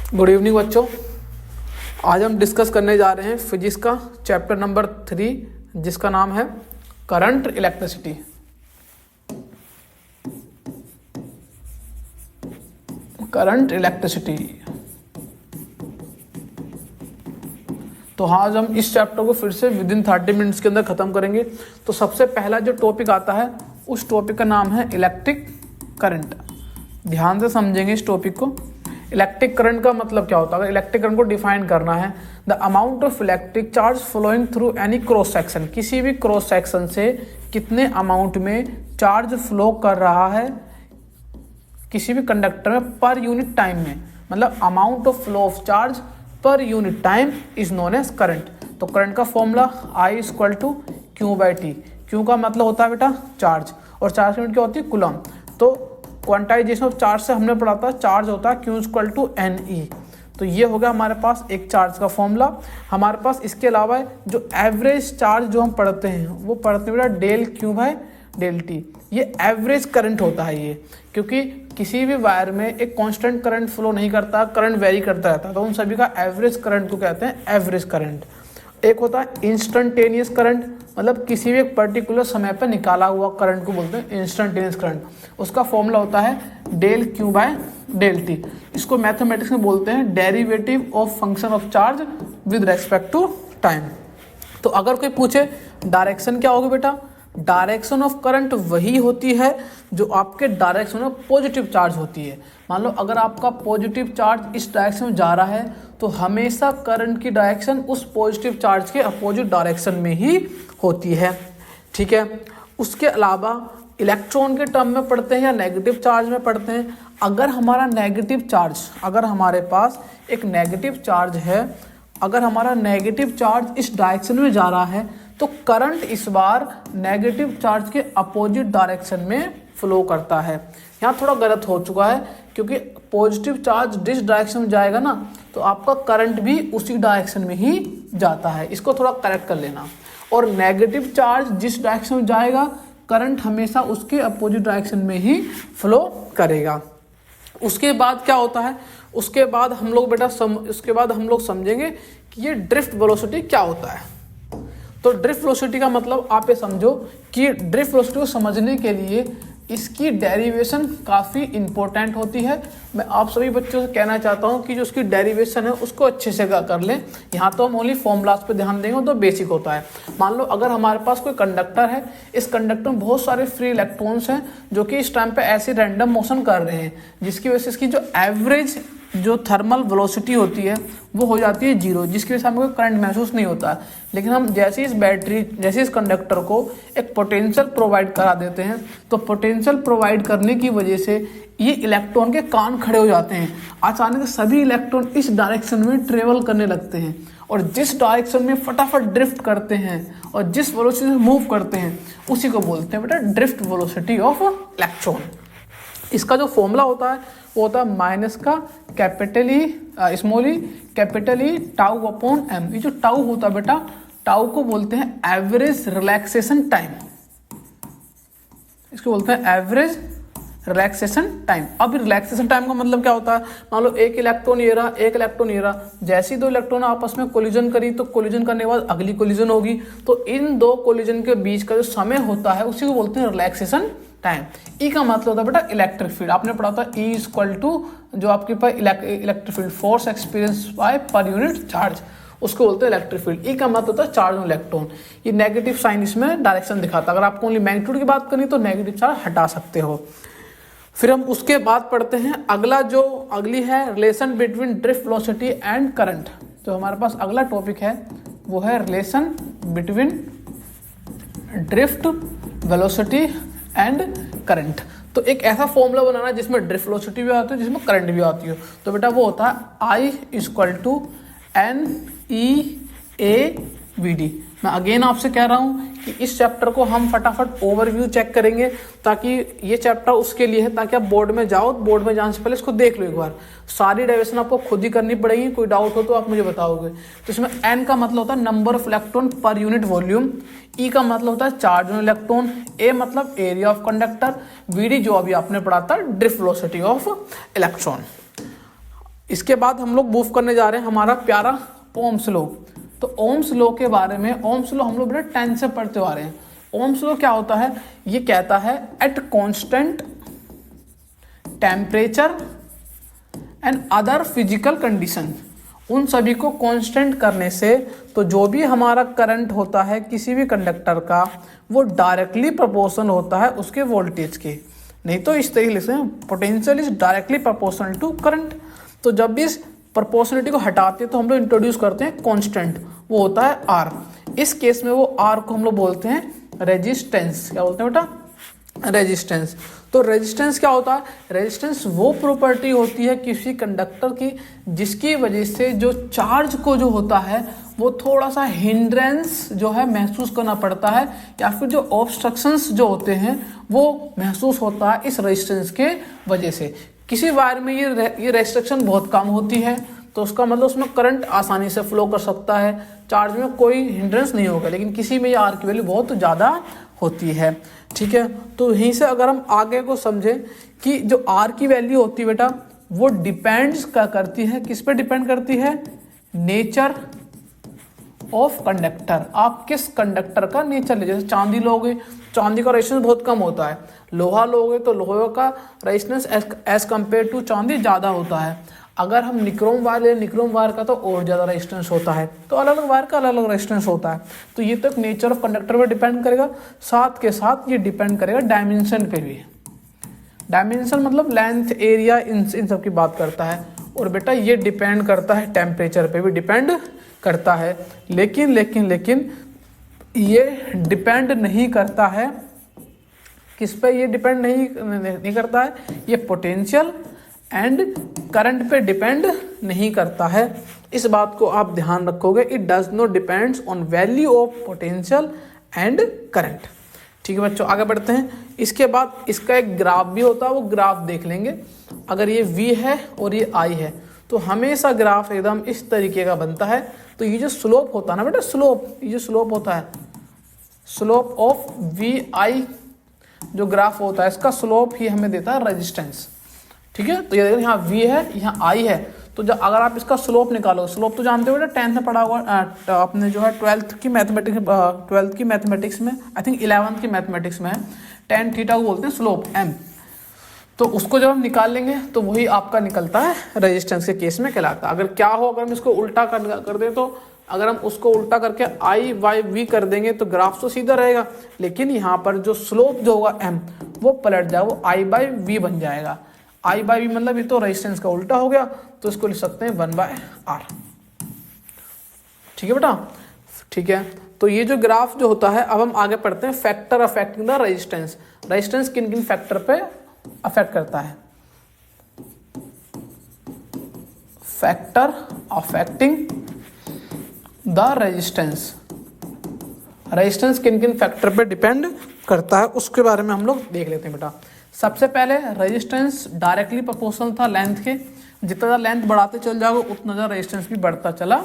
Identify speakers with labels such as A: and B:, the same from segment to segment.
A: Good evening बच्चों। आज हम डिस्कस करने जा रहे हैं फिजिक्स का चैप्टर नंबर 3 जिसका नाम है करंट इलेक्ट्रिसिटी। Current electricity. तो आज हम इस चैप्टर को फिर से विद इन 30 मिनट्स के अंदर खत्म करेंगे। तो सबसे पहला जो टॉपिक आता है उस टॉपिक का नाम है इलेक्ट्रिक करंट। ध्यान से समझेंगे इस टॉपिक को। इलेक्ट्रिक करंट का मतलब क्या होता है? अगर इलेक्ट्रिक करंट को डिफाइन करना है, the amount of electric charge flowing through any cross section, किसी भी क्रॉस सेक्शन से कितने अमाउंट में चार्ज फ्लो कर रहा है किसी भी कंडक्टर में पर यूनिट टाइम में, मतलब amount of flow of charge per unit time is known as current. तो करंट का फॉर्मूला I = Q/T। Q का मतलब होता है बेटा चार्ज, और चार्ज की यूनिट क्या होती है? कूलम। तो क्वांटाइजेशन ऑफ चार्ज से हमने पढ़ा था चार्ज होता है Q = NE। तो ये हो गया हमारे पास एक चार्ज का फॉर्मूला। हमारे पास इसके अलावा जो एवरेज चार्ज जो हम पढ़ते हैं वो पढ़ते हैं बेटा ΔQ/ΔT। ये एवरेज करंट होता है ये, क्योंकि किसी भी वायर में एक कांस्टेंट करंट फ्लो नहीं करता, करंट वेरी करता रहता है। तो उन सभी का एवरेज करंट को कहते हैं एवरेज करंट। एक होता है इंस्टेंटेनियस करंट, मतलब किसी भी एक पर्टिकुलर समय पर निकाला हुआ करंट को बोलते हैं इंस्टेंटेनियस करंट। उसका फॉर्मूला होता है ΔQ/ΔT। इसको मैथमेटिक्स में बोलते हैं derivative of function of charge with respect to time. तो अगर कोई पूछे डायरेक्शन क्या होगी बेटा, डायरेक्शन ऑफ करंट वही होती है जो आपके डायरेक्शन में पॉजिटिव चार्ज होती है। मान लो अगर आपका पॉजिटिव चार्ज इस डायरेक्शन में जा रहा है तो हमेशा करंट की डायरेक्शन उस पॉजिटिव चार्ज के अपोजिट डायरेक्शन में ही होती है। ठीक है। उसके अलावा इलेक्ट्रॉन के टर्म में पढ़ते हैं या नेगेटिव चार्ज में पढ़ते हैं। अगर हमारा नेगेटिव चार्ज, अगर हमारे पास एक नेगेटिव चार्ज है, अगर हमारा नेगेटिव चार्ज इस डायरेक्शन में जा रहा है तो करंट इस बार नेगेटिव चार्ज के अपोजिट डायरेक्शन में फ्लो करता है। यहाँ थोड़ा गलत हो चुका है, क्योंकि पॉजिटिव चार्ज जिस डायरेक्शन में जाएगा ना तो आपका करंट भी उसी डायरेक्शन में ही जाता है। इसको थोड़ा करेक्ट कर लेना। और नेगेटिव चार्ज जिस डायरेक्शन में जाएगा करंट हमेशा उसके अपोजिट डायरेक्शन में ही फ्लो करेगा। उसके बाद क्या होता है, उसके बाद हम लोग बेटा उसके बाद हम लोग समझेंगे कि ये ड्रिफ्ट वेलोसिटी क्या होता है। तो ड्रिफ्ट वेलोसिटी का मतलब आप ये समझो कि ड्रिफ्ट वेलोसिटी को समझने के लिए इसकी डेरिवेशन काफ़ी इंपॉर्टेंट होती है। मैं आप सभी बच्चों से कहना चाहता हूँ कि जो उसकी डेरिवेशन है उसको अच्छे से कर लें। यहाँ तो हम ओनली फॉर्मूलाज पे ध्यान देंगे तो बेसिक होता है। मान लो अगर हमारे पास कोई कंडक्टर है, इस कंडक्टर में बहुत सारे फ्री इलेक्ट्रॉन्स हैं जो कि इस टाइम पे ऐसे रैंडम मोशन कर रहे हैं, जिसकी वजह से इसकी जो एवरेज जो थर्मल वेलोसिटी होती है वो हो जाती है 0, जिसकी वजह से हमें कोई करंट महसूस नहीं होता है। लेकिन हम जैसे इस कंडक्टर को एक पोटेंशियल प्रोवाइड करा देते हैं तो पोटेंशियल प्रोवाइड करने की वजह से ये इलेक्ट्रॉन के कान खड़े हो जाते हैं। अचानक से सभी इलेक्ट्रॉन इस डायरेक्शन में ट्रेवल करने लगते हैं, और जिस डायरेक्शन में फटाफट ड्रिफ्ट करते हैं और जिस वेलोसिटी से मूव करते हैं उसी को बोलते हैं बेटा ड्रिफ्ट वेलोसिटी ऑफ इलेक्ट्रॉन। इसका जो फॉर्मूला होता है वो होता है माइनस का capital E small E capital E τ/m। ये जो टाउ होता है बेटा, टाउ को बोलते हैं एवरेज रिलैक्सेशन टाइम। इसको बोलते हैं एवरेज रिलैक्सेशन टाइम। अब रिलैक्सेशन टाइम का मतलब क्या होता है? मान लो एक इलेक्ट्रॉन ये रहा, एक इलेक्ट्रॉन ये रहा, जैसे ही दो इलेक्ट्रॉन आपस में कोलिजन करी तो कोलिजन करने के बाद अगली कोलिजन होगी। तो इन दो कोलिजन के बीच का जो समय होता है उसी को बोलते हैं रिलैक्सेशन टाइम। ई का मतलब होता है बेटा इलेक्ट्रिक फील्ड। आपने पढ़ा था E = जो आपके पास electric field, force experience by पर यूनिट चार्ज, उसको बोलते हैं इलेक्ट्रिक फील्ड। ई का मतलब होता है चार्ज ऑन इलेक्ट्रॉन। ये नेगेटिव साइन इसमें डायरेक्शन दिखाता है। अगर आपको ओनली मैग्नीट्यूड की बात करनी तो नेगेटिव चार्ज हटा सकते हो। फिर हम उसके बाद पढ़ते हैं अगली है relation between drift velocity and current. तो हमारे पास अगला टॉपिक है वो है relation between drift velocity and current. तो एक ऐसा फॉर्मूला बनाना जिसमें ड्रिफ्ट वेलोसिटी भी आती है, जिसमें करंट भी आती हो। तो बेटा वो होता है I = NEAVD। मैं अगेन आपसे कह रहा हूँ कि इस चैप्टर को हम फटाफट ओवरव्यू चेक करेंगे, ताकि ये चैप्टर उसके लिए है ताकि आप बोर्ड में जाओ, बोर्ड में जाने से पहले इसको देख लो एक बार। सारी डेरिवेशन आपको खुद ही करनी पड़ेगी, कोई डाउट हो तो आप मुझे बताओगे। तो इसमें N का मतलब होता है number of electron per unit volume, E का मतलब होता है चार्ज ऑन इलेक्ट्रॉन, A मतलब एरिया ऑफ कंडक्टर, VD जो अभी आपने पढ़ा था ड्रिफ्ट वेलोसिटी ऑफ इलेक्ट्रॉन। इसके बाद हम लोग मूव करने जा रहे हैं हमारा प्यारा ओम्स लॉ। तो ओम्स लॉ के बारे में, ओम्स लॉ हम लोग बेटा 10 से पढ़ते आ रहे हैं। ओम्स लॉ क्या होता है? ये कहता है at constant temperature and other physical condition, उन सभी को कांस्टेंट करने से तो जो भी हमारा करंट होता है किसी भी कंडक्टर का वो डायरेक्टली प्रोपोर्शनल होता है उसके वोल्टेज के। नहीं तो इस तरीके से potential is directly proportional to current. तो जब भी इस प्रोपोर्शनलिटी को हटाते हैं तो हम लोग इंट्रोड्यूस करते हैं कांस्टेंट, वो होता है आर। इस केस में वो आर को हम लोग बोलते हैं रेजिस्टेंस। क्या बोलते हैं बेटा? रेजिस्टेंस। तो रेजिस्टेंस क्या होता है? रेजिस्टेंस वो प्रॉपर्टी होती है किसी कंडक्टर की जिसकी वजह से जो चार्ज को जो होता है वो थोड़ा सा हिंड्रेंस जो है महसूस करना पड़ता है, या फिर जो ऑब्स्ट्रक्शंस जो होते हैं वो महसूस होता है इस रेजिस्टेंस के वजह से। किसी वायर में ये रेस्ट्रिक्शन बहुत कम होती है तो उसका मतलब उसमें करंट आसानी से फ्लो कर सकता है, चार्ज में कोई हिंड्रेंस नहीं होगा। लेकिन किसी में ये आर की वैल्यू बहुत ज़्यादा होती है। ठीक है, तो यहीं से अगर हम आगे को समझें कि जो आर की वैल्यू होती है बेटा वो डिपेंड्स करती है, किस पे डिपेंड करती है? Nature of conductor. आप किस कंडक्टर का नेचर ले, जैसे चांदी लोगे, चांदी का रेजिस्टेंस बहुत कम होता है। लोहा लोगे तो लोहे का रेजिस्टेंस एज कम्पेयर टू चांदी ज़्यादा होता है। अगर हम निक्रोम वायर ले, निक्रोम वायर का तो और ज़्यादा रेजिस्टेंस होता है। तो अलग अलग वायर का अलग अलग रेजिस्टेंस होता है। तो ये तो एक नेचर ऑफ कंडक्टर पर डिपेंड करेगा, साथ के साथ ये डिपेंड करेगा डायमेंशन पे भी। डायमेंशन मतलब लेंथ, एरिया, इन सब की बात करता है। और बेटा ये डिपेंड करता है टेम्परेचर पे भी डिपेंड करता है। लेकिन ये डिपेंड नहीं करता है किस पे? ये डिपेंड नहीं करता है, ये पोटेंशियल एंड करंट पे डिपेंड नहीं करता है। इस बात को आप ध्यान रखोगे। It does not depends on value of potential and current. ठीक है बच्चों, आगे बढ़ते हैं। इसके बाद इसका एक ग्राफ भी होता है, वो ग्राफ देख लेंगे। अगर ये V है और ये I है तो हमेशा ग्राफ एकदम इस तरीके का बनता है। तो ये जो स्लोप होता है ना बेटा, ये जो स्लोप होता है, स्लोप ऑफ VI जो ग्राफ होता है इसका स्लोप ही हमें देता है रेजिस्टेंस। ठीक है, तो ये देखो यहाँ V है, यहाँ I है। तो जब अगर आप इसका स्लोप निकालो, स्लोप तो जानते हो बेटा 10th में पढ़ा हुआ, आपने जो है 12th की मैथमेटिक्स में, आई थिंक 11th की मैथमेटिक्स में है, tan थीटा को बोलते हैं स्लोप m। तो उसको जब हम निकाल लेंगे तो वही आपका निकलता है रेजिस्टेंस के केस में कहलाता है। अगर क्या हो, अगर हम इसको उल्टा कर दें तो अगर हम उसको उल्टा करके I/V कर देंगे तो ग्राफ तो सीधा रहेगा, लेकिन यहाँ पर जो स्लोप जो होगा m वो पलट जाएगा, वो I/V बन जाएगा। I/V मतलब ये तो रेजिस्टेंस का उल्टा हो गया, तो इसको लिख सकते हैं 1/R। ठीक है बेटा? ठीक है, तो ये जो ग्राफ जो होता है, अब हम आगे पढ़ते हैं factor affecting the resistance. Resistance किन किन फैक्टर पे अफेक्ट करता है? Factor affecting the resistance, resistance किन किन फैक्टर पे डिपेंड करता है उसके बारे में हम लोग देख लेते हैं बेटा। सबसे पहले रेजिस्टेंस डायरेक्टली प्रोपोर्शनल था लेंथ के, जितना लेंथ बढ़ाते चल जाओगे उतना ज़्यादा रेजिस्टेंस भी बढ़ता चला।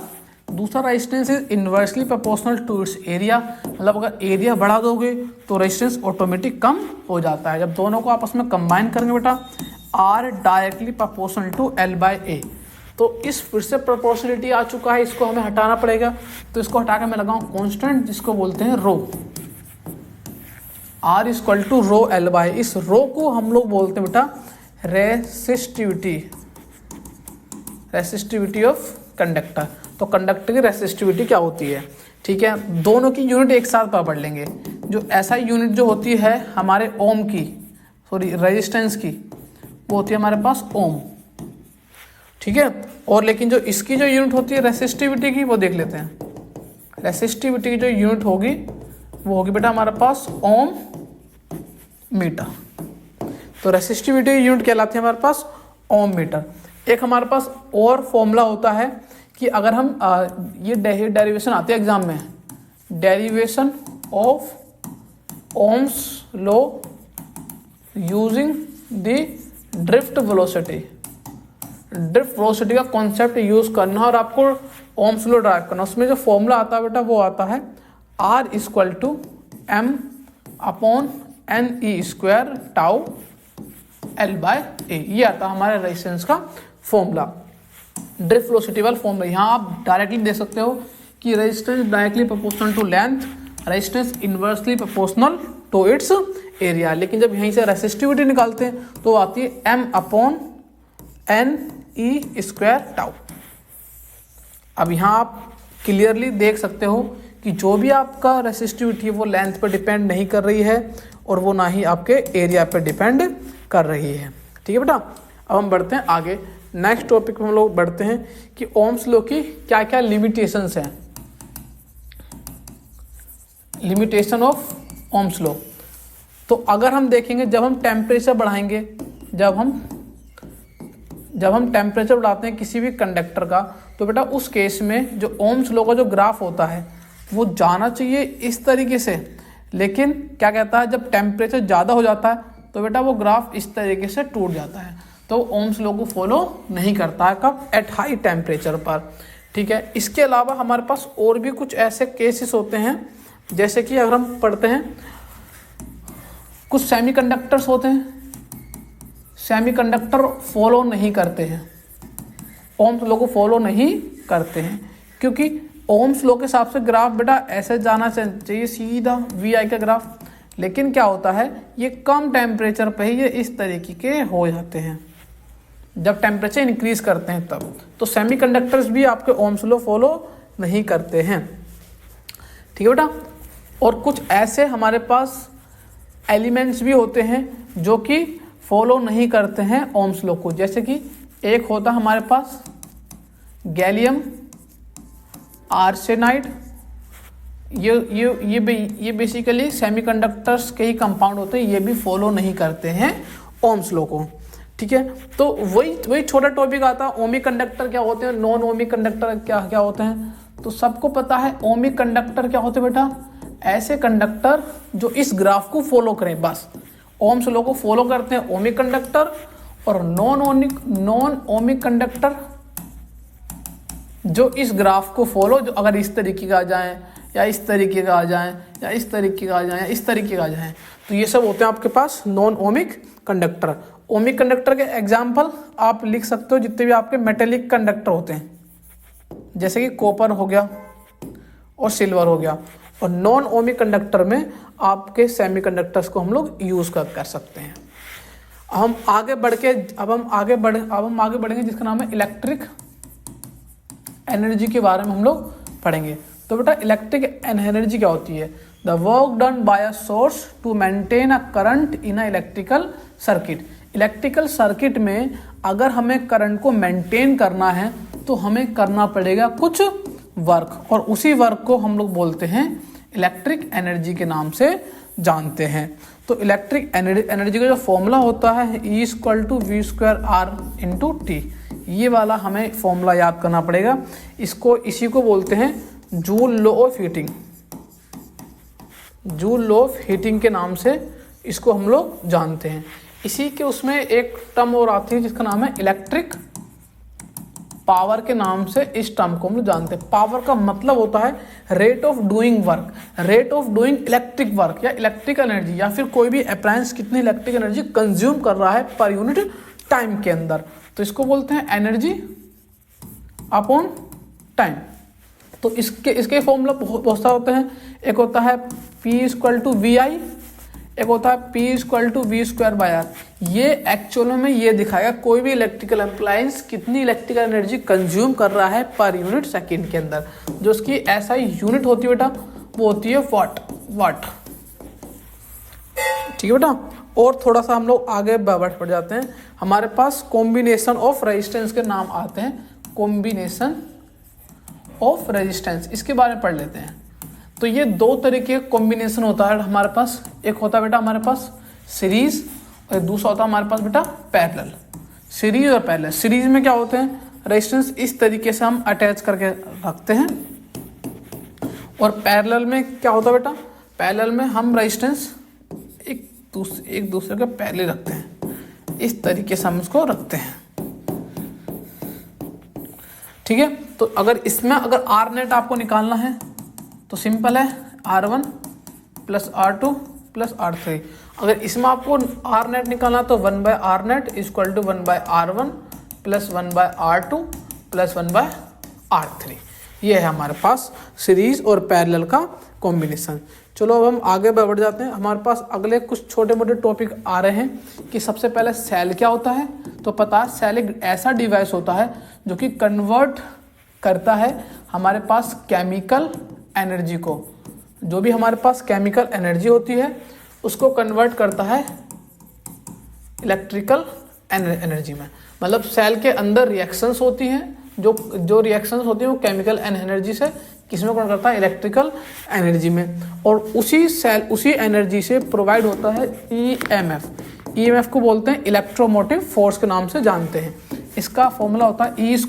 A: दूसरा resistance is inversely proportional to its area, मतलब अगर एरिया बढ़ा दोगे तो रेजिस्टेंस ऑटोमेटिक कम हो जाता है। जब दोनों को आपस में कंबाइन करेंगे बेटा, are directly proportional to L/A। तो इस फिर से प्रोपोर्शनलिटी आ चुका है, इसको हमें हटाना पड़ेगा। तो इसको हटा के मैं लगाऊं कांस्टेंट जिसको बोलते हैं rho, R equal to rho L/A। इस रो को हम लोग बोलते हैं बेटा रेसिस्टिविटी ऑफ कंडक्टर। तो कंडक्टर की रेसिस्टिविटी क्या होती है? ठीक है, दोनों की यूनिट एक साथ पढ़ लेंगे। जो ऐसा यूनिट जो होती है हमारे ओम की, सॉरी रेजिस्टेंस की, वो होती है हमारे पास ओम। ठीक है, और लेकिन जो इसकी जो यूनिट होती है रेसिस्टिविटी की, वो देख लेते हैं। रेसिस्टिविटी की जो यूनिट होगी वो होगी बेटा हमारे पास ओम मीटर। तो रेसिस्टिविटी यूनिट कहलाती है हमारे पास ओम मीटर। एक हमारे पास और फॉर्मूला होता है कि अगर हम ये डेरिवेशन आती है एग्जाम में, derivation of Ohm's law using the drift velocity. Drift velocity का कॉन्सेप्ट यूज करना और आपको ओम्स लॉ ड्राइव करना। उसमें जो फॉर्मूला आता है बेटा वो आता है R equal to m/ne² tau L/A। ये आता है हमारे रेजिस्टेंस का फॉर्मूला। ड्रिफ्ट वेलोसिटी वाला फॉर्मूला। यहाँ आप डायरेक्टली देख सकते हो कि resistance directly proportional to length, resistance inversely proportional to its area. लेकिन जब यहीं से रेसिस्टिविटी निकालते हैं तो आती है m/n/e²τ। अब यहाँ आप क्लियरली देख सकते हो कि जो भी आपका रेसिस्टिविटी है वो लेंथ पर डिपेंड नहीं कर रही है और वो ना ही आपके एरिया पर डिपेंड कर रही है। ठीक है बेटा, अब हम बढ़ते हैं आगे। नेक्स्ट टॉपिक में हम लोग बढ़ते हैं कि ओम्स लॉ की क्या क्या लिमिटेशंस हैं। Limitation of Ohm's law. तो अगर हम देखेंगे जब हम टेम्परेचर बढ़ाएंगे, जब हम टेम्परेचर बढ़ाते हैं किसी भी कंडक्टर का, तो बेटा उस केस में जो ओम्स लॉ का जो ग्राफ होता है वो जाना चाहिए इस तरीके से। लेकिन क्या कहता है, जब टेम्परेचर ज़्यादा हो जाता है तो बेटा वो ग्राफ इस तरीके से टूट जाता है, तो ओम्स लॉ को फॉलो नहीं करता है। कब? एट हाई टेम्परेचर पर। ठीक है, इसके अलावा हमारे पास और भी कुछ ऐसे केसेस होते हैं, जैसे कि अगर हम पढ़ते हैं कुछ सेमीकंडक्टर्स होते हैं, सेमीकंडक्टर फॉलो नहीं करते हैं, ओम्स लॉ को फॉलो नहीं करते हैं, क्योंकि ओम्स लॉ के हिसाब से ग्राफ बेटा ऐसे जाना चाहिए सीधा VI का ग्राफ। लेकिन क्या होता है, ये कम टेम्परेचर पे ही ये इस तरीके के हो जाते हैं, जब टेम्परेचर इंक्रीज करते हैं तब। तो सेमीकंडक्टर्स भी आपके ओम्स लॉ फॉलो नहीं करते हैं। ठीक है बेटा, और कुछ ऐसे हमारे पास एलिमेंट्स भी होते हैं जो कि फॉलो नहीं करते हैं ओम्स लॉ को। जैसे कि एक होता हमारे पास गैलियम आर्सेनाइड। ये बेसिकली सेमीकंडक्टर्स के ही कंपाउंड होते हैं, ये भी फॉलो नहीं करते हैं ओम्स लॉ को। ठीक है, तो वही छोटा टॉपिक आता है, ओमिक कंडक्टर क्या होते हैं, नॉन ओमिक कंडक्टर क्या होते हैं। तो सबको पता है ओमिक कंडक्टर क्या होते हैं बेटा, ऐसे कंडक्टर जो इस ग्राफ को फॉलो करें, बस ओम्स लॉ को फॉलो करते हैं ओमिक कंडक्टर। और नॉन ओमिक कंडक्टर जो इस ग्राफ को फॉलो, जो अगर इस तरीके का आ जाए या इस तरीके का आ जाए या इस तरीके का आ जाए या इस तरीके का आ जाए, तो ये सब होते हैं आपके पास non ohmic conductor. Ohmic conductor के एग्जाम्पल आप लिख सकते हो जितने भी आपके मेटेलिक कंडक्टर होते हैं, जैसे कि कॉपर हो गया और सिल्वर हो गया। और नॉन ओमिक कंडक्टर में आपके सेमीकंडक्टर्स को हम लोग यूज कर सकते हैं। अब हम आगे बढ़ेंगे जिसका नाम है इलेक्ट्रिक एनर्जी के बारे में हम लोग पढ़ेंगे। तो बेटा इलेक्ट्रिक एनर्जी क्या होती है, the work done by a source to maintain a current in a electrical circuit. Electrical circuit में अगर हमें करंट को मेंटेन करना है तो हमें करना पड़ेगा कुछ वर्क, और उसी वर्क को हम लोग बोलते हैं इलेक्ट्रिक एनर्जी के नाम से जानते हैं। तो इलेक्ट्रिक एनर्जी का जो फॉर्मूला होता है E=v²R×T, ये वाला हमें फॉर्मूला याद करना पड़ेगा। इसी को बोलते हैं joule law of heating. Joule law of heating के नाम से इसको हम लोग जानते हैं। इसी के उसमें एक टर्म और आती है जिसका नाम है इलेक्ट्रिक पावर के नाम से इस टर्म को हम लोग जानते हैं। पावर का मतलब होता है rate of doing work, rate of doing electric work या इलेक्ट्रिक एनर्जी, या फिर कोई भी अप्लायंस कितनी इलेक्ट्रिक एनर्जी कंज्यूम कर रहा है पर यूनिट टाइम के अंदर, तो इसको बोलते हैं एनर्जी अपॉन टाइम। तो इसके फॉर्मूला बहुत सारे होते हैं। एक होता है P=VI, एक होता है P=V²/R। ये एक्चुअल में ये दिखाएगा कोई भी इलेक्ट्रिकल अप्लायंस कितनी इलेक्ट्रिकल एनर्जी कंज्यूम कर रहा है पर यूनिट सेकंड के अंदर। जो उसकी ऐसा यूनिट होती है बेटा वो होती है वाट। ठीक है बेटा, और थोड़ा सा हम लोग आगे बढ़ जाते हैं। हमारे पास कॉम्बिनेशन ऑफ रेजिस्टेंस के नाम आते हैं, कॉम्बिनेशन ऑफ रेजिस्टेंस, इसके बारे में पढ़ लेते हैं। तो ये दो तरीके का कॉम्बिनेशन होता है हमारे पास। एक होता है बेटा हमारे पास सीरीज और दूसरा होता है हमारे पास बेटा पैरेलल। सीरीज और पैरेलल, सीरीज में क्या होते हैं, रेजिस्टेंस इस तरीके से हम अटैच करके रखते हैं, और पैरेलल में क्या होता है बेटा, पैरेलल में हम रेजिस्टेंस एक दूसरे के पहले रखते हैं, इस तरीके से हम इसको रखते हैं। ठीक है, तो अगर इसमें अगर आर नेट आपको निकालना है तो सिंपल है R1 + R2 + R3। अगर इसमें आपको आर नेट निकालना तो 1/R net = 1/R1 + 1/R2 plus 1/R3। ये है हमारे पास सीरीज और पैरेलल का कॉम्बिनेशन। चलो अब हम आगे बढ़ जाते हैं। हमारे पास अगले कुछ छोटे मोटे टॉपिक आ रहे हैं कि सबसे पहले सेल क्या होता है। तो पता है सेल एक ऐसा डिवाइस होता है जो कि कन्वर्ट करता है हमारे पास केमिकल एनर्जी को, जो भी हमारे पास केमिकल एनर्जी होती है उसको कन्वर्ट करता है इलेक्ट्रिकल एनर्जी में। मतलब सेल के अंदर रिएक्शंस होती हैं, जो रिएक्शंस होती हैं वो केमिकल एनर्जी से किस में कन्वर्ट करता है, इलेक्ट्रिकल एनर्जी में। और उसी एनर्जी से प्रोवाइड होता है ईएमएफ। ईएमएफ को बोलते हैं इलेक्ट्रोमोटिव फोर्स के नाम से जानते हैं। इसका फॉर्मूला होता है E =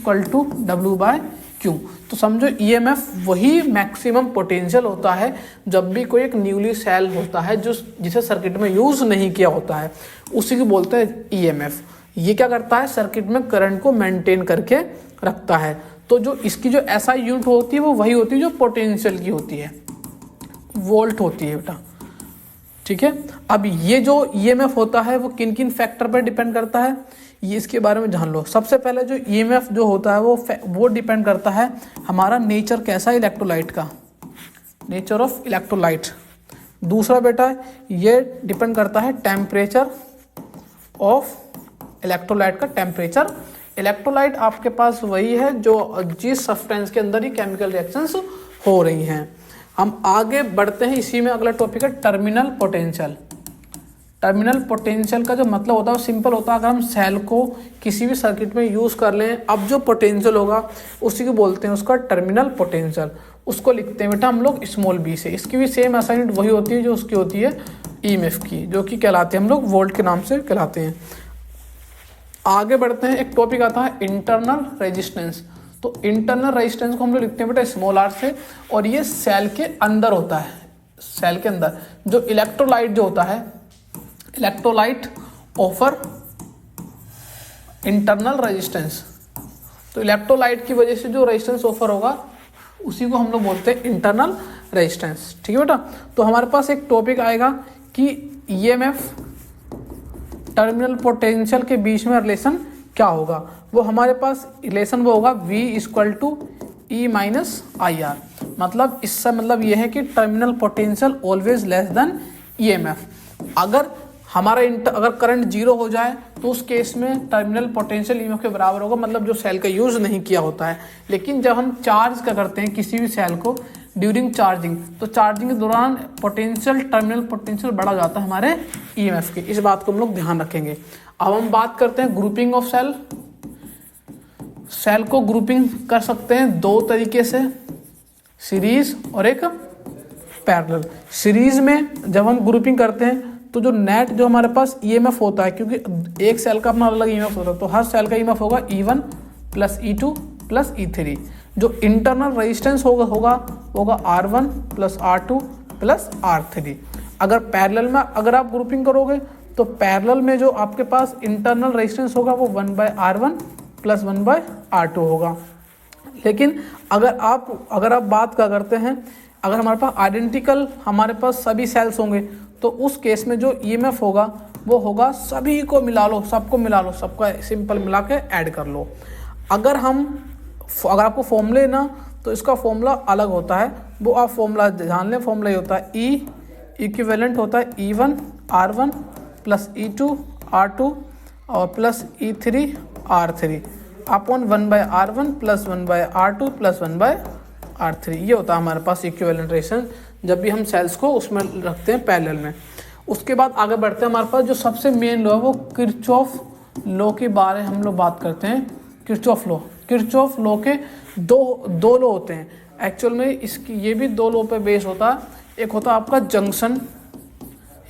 A: W/Q। तो समझो ईएमएफ वही मैक्सिमम पोटेंशियल होता है जब भी कोई एक न्यूली सेल होता है जिसे सर्किट में यूज नहीं किया होता है, उसी को बोलते हैं ईएमएफ। ये क्या करता है, सर्किट में करंट को मेंटेन करके रखता है। तो जो इसकी जो एसआई यूनिट होती है वो वही होती है जो पोटेंशियल की होती है, वोल्ट होती है बेटा। ठीक है, अब ये जो ईएमएफ होता है वो किन किन फैक्टर पर डिपेंड करता है, ये इसके बारे में जान लो। सबसे पहले जो ईएमएफ जो होता है वो डिपेंड करता है हमारा नेचर कैसा है इलेक्ट्रोलाइट का, नेचर ऑफ इलेक्ट्रोलाइट। दूसरा बेटा ये डिपेंड करता है टेम्परेचर ऑफ इलेक्ट्रोलाइट का टेम्परेचर। इलेक्ट्रोलाइट आपके पास वही है जो जिस सब्सटेंस के अंदर ही केमिकल रिएक्शंस हो रही हैं। हम आगे बढ़ते हैं, इसी में अगला टॉपिक है टर्मिनल पोटेंशियल। टर्मिनल पोटेंशियल का जो मतलब होता है वो सिंपल होता है, अगर हम सेल को किसी भी सर्किट में यूज़ कर लें, अब जो पोटेंशियल होगा उसी को बोलते हैं उसका टर्मिनल पोटेंशियल। उसको लिखते हैं बेटा हम लोग स्मॉल b से। इसकी भी सेम एसआई यूनिट वही होती है जो उसकी होती है ईएमएफ की, जो कि कहलाते हैं हम लोग वोल्ट के नाम से कहलाते हैं। आगे बढ़ते हैं, एक टॉपिक आता है इंटरनल रेजिस्टेंस। तो इंटरनल रेजिस्टेंस को हम लोग लिखते हैं बेटा स्मॉल r से, और ये सेल के अंदर होता है। सेल के अंदर जो इलेक्ट्रोलाइट जो होता है, इलेक्ट्रोलाइट ऑफर इंटरनल रेजिस्टेंस। तो इलेक्ट्रोलाइट की वजह से जो रेजिस्टेंस ऑफर होगा उसी को हम लोग बोलते हैं इंटरनल रेजिस्टेंस। ठीक है बेटा, तो हमारे पास एक टॉपिक आएगा कि ईएमएफ टर्मिनल पोटेंशियल के बीच में रिलेशन क्या होगा। वो हमारे पास रिलेशन वो होगा V = E - IR। मतलब इससे मतलब ये है कि terminal potential always less than EMF. अगर हमारा अगर करंट 0 हो जाए तो उस केस में टर्मिनल पोटेंशियल ईएमएफ के बराबर होगा, मतलब जो सेल का यूज नहीं किया होता है। लेकिन जब हम चार्ज क्या करते हैं किसी भी सेल को ड्यूरिंग चार्जिंग, तो चार्जिंग के दौरान पोटेंशियल टर्मिनल पोटेंशियल बढ़ा जाता है हमारे ईएमएफ के। इस बात को हम लोग ध्यान रखेंगे। अब हम बात करते हैं ग्रुपिंग ऑफ सेल। सेल को ग्रुपिंग कर सकते हैं दो तरीके से, सीरीज और एक पैरेलल। सीरीज में जब हम ग्रुपिंग करते हैं तो जो नेट जो हमारे पास ईएमएफ होता है, क्योंकि एक सेल का अपना अलग ईएमएफ होता है, तो हर सेल का ईएमएफ होगा E1 + E2 + E3। जो इंटरनल रेजिस्टेंस होगा R1 + R2 + R3। अगर पैरेलल में अगर आप ग्रुपिंग करोगे तो पैरेलल में जो आपके पास इंटरनल रेजिस्टेंस होगा वो 1/R1 + 1/R2 होगा। लेकिन अगर आप बात क्या करते हैं, अगर हमारे पास आइडेंटिकल हमारे पास सभी सेल्स होंगे तो उस केस में जो ईएमएफ होगा वो होगा सभी को मिला लो, सबको मिला लो, सबका सिंपल मिला के ऐड कर लो। अगर आपको फॉर्मूले ना तो इसका फॉर्मूला अलग होता है, वो आप फॉर्मूला जान लें। फॉर्मूला ये होता है E इक्विवेलेंट होता है E1 R1 + E2 R2 और plus E3 R3 upon 1/R1 + 1/R2 + 1/R3। ये होता है हमारे पास इक्विवेलेंट रेजिस्टेंस जब भी हम सेल्स को उसमें रखते हैं पैरेलल में। उसके बाद आगे बढ़ते हैं, हमारे पास जो सबसे मेन लॉ है वो किरचॉफ लॉ के बारे में हम लोग बात करते हैं। किरचॉफ लॉ के दो लॉ होते हैं एक्चुअल में। ये भी दो लॉ पे बेस होता है। एक होता है आपका जंक्शन,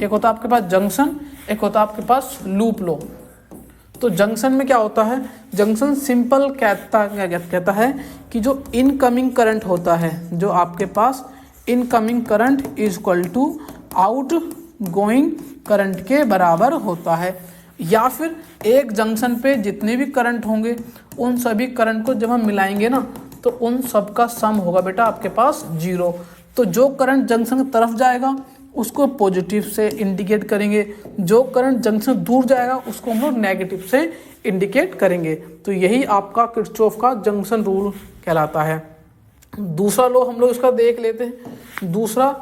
A: एक होता है आपके पास जंक्शन, एक होता है आपके पास लूप लॉ। तो जंक्शन में क्या होता है, जंक्शन सिंपल कहता है कि जो इनकमिंग करंट होता है, जो आपके पास incoming current is equal to outgoing current के बराबर होता है। या फिर एक जंक्शन पे जितने भी करंट होंगे उन सभी करंट को जब हम मिलाएंगे ना तो उन सब का सम होगा बेटा आपके पास 0। तो जो करंट जंक्शन की तरफ जाएगा उसको पॉजिटिव से इंडिकेट करेंगे, जो करंट जंक्शन दूर जाएगा उसको हम लोग नेगेटिव से इंडिकेट करेंगे। तो यही आपका किरचॉफ का जंक्शन रूल कहलाता है। दूसरा लॉ हम लोग इसका देख लेते हैं। दूसरा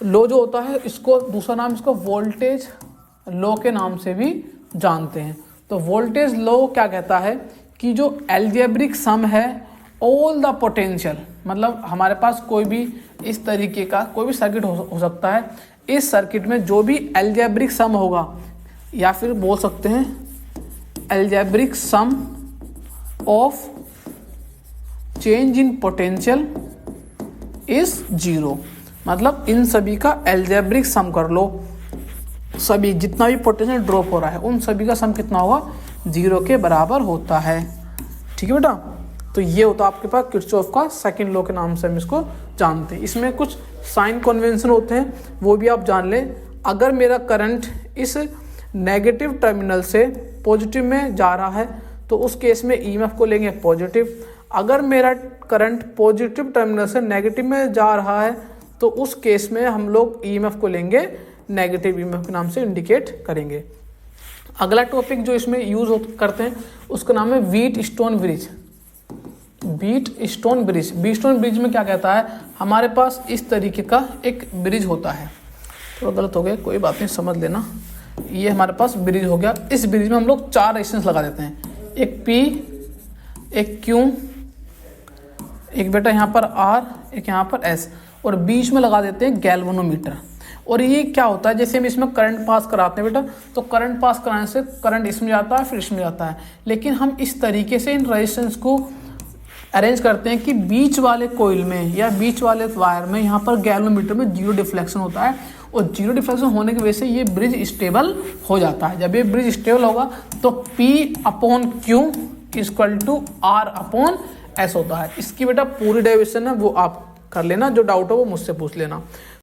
A: लॉ जो होता है, इसको दूसरा नाम इसको वोल्टेज लॉ के नाम से भी जानते हैं। तो वोल्टेज लॉ क्या कहता है कि जो एल्जेब्रिक सम है ऑल द पोटेंशियल, मतलब हमारे पास कोई भी इस तरीके का कोई भी सर्किट हो सकता है, इस सर्किट में जो भी एल्जेब्रिक सम होगा, या फिर बोल सकते हैं algebraic sum of change in potential is 0। मतलब इन सभी का एल्जेब्रिक सम कर लो, सभी जितना भी पोटेंशियल ड्रॉप हो रहा है उन सभी का सम कितना होगा, 0 के बराबर होता है। ठीक है बेटा, तो ये होता है आपके पास किरचॉफ का सेकंड लॉ के नाम से हम इसको जानते हैं। इसमें कुछ साइन कन्वेंशन होते हैं, वो भी आप जान लें। अगर मेरा करंट इस नेगेटिव टर्मिनल से पॉजिटिव में जा रहा है तो उस केस में ईएमएफ को लेंगे पॉजिटिव। अगर मेरा करंट पॉजिटिव टर्मिनल से नेगेटिव में जा रहा है तो उस केस में हम लोग ईएमएफ को लेंगे नेगेटिव ईएमएफ के नाम से इंडिकेट करेंगे। अगला टॉपिक जो इसमें यूज करते हैं उसका नाम है wheat stone bridge. Wheat stone bridge, wheat stone bridge में क्या कहता है, हमारे पास इस तरीके का एक ब्रिज होता है। थोड़ा गलत हो गया, कोई बात नहीं, समझ लेना। ये हमारे पास ब्रिज हो गया। इस ब्रिज में हम लोग 4 रेजिस्टेंस लगा देते हैं, एक P, एक Q, एक बेटा यहाँ पर R, एक यहाँ पर S, और बीच में लगा देते हैं गैल्वेनोमीटर। और ये क्या होता है, जैसे हम इसमें करंट पास कराते हैं बेटा, तो करंट पास कराने से करंट इसमें जाता है फिर इसमें जाता है, लेकिन हम इस तरीके से इन रेजिस्टेंस को अरेंज करते हैं कि बीच वाले कोइल में या बीच वाले वायर में यहाँ पर गैल्वेनोमीटर में 0 डिफ्लेक्शन होता है, और 0 डिफ्लेक्शन होने की वजह से ये ब्रिज स्टेबल हो जाता है। जब ये ब्रिज स्टेबल होगा तो P/Q = R/S होता है। इसकी बेटा पूरी डेरिवेशन है वो आप कर लेना, जो डाउट हो वो मुझसे पूछ लेना।